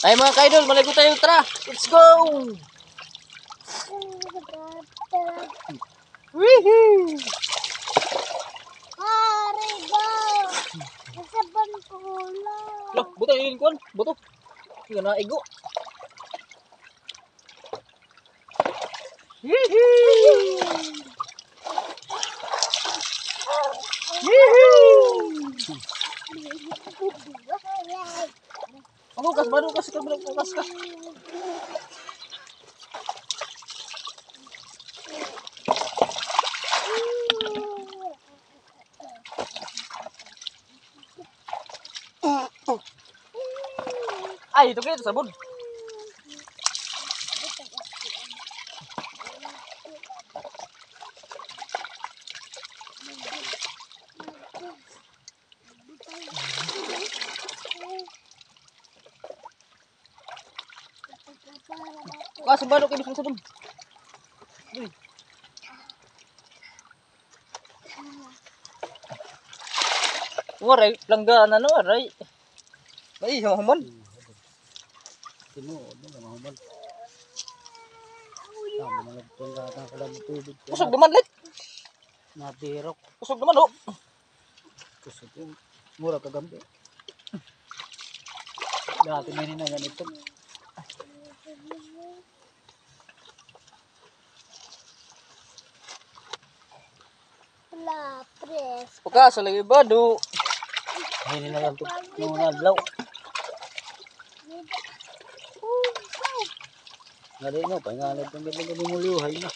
Ay mga kaidol, maligo tayo, tara. Let's go. Woohoo! Loh, buto yung kuan, buto. Hindi na igo. Bukas, baru kas, bukas ka. Ay, itu kayak sabun. Kasih baru kayak bisa sabun. Waray, langgaan ano, waray. Ay, humon. Kusog naman, Lit. Natirok. Kusog naman, oh. Kusog yung mura kagambi. Dati may na ganito. Bukas, lagi badu. May na lang ito. Nung naglaw. Nari no, pahingalad ng gabi ng muluhay na.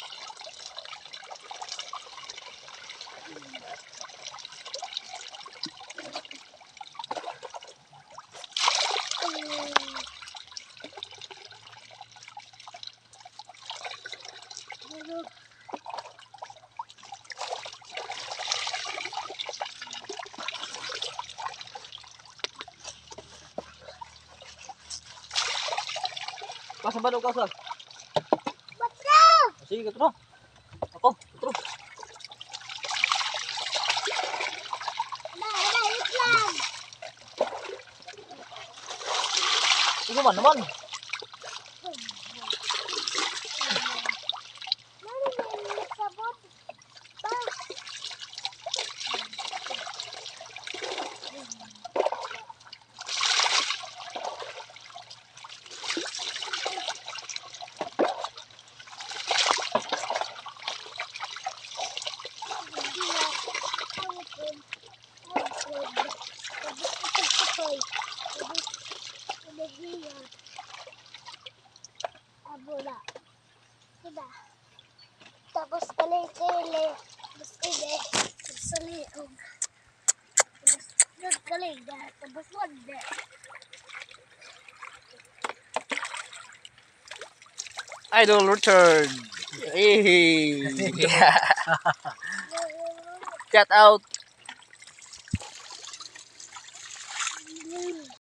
Kasih baru kasih. Sige, terus. Ako, terus. Ito naman. Tapos kali-kali, tapos ide, saliog. Tapos kaliga, tapos wande. Idol return. Hey. Cut out.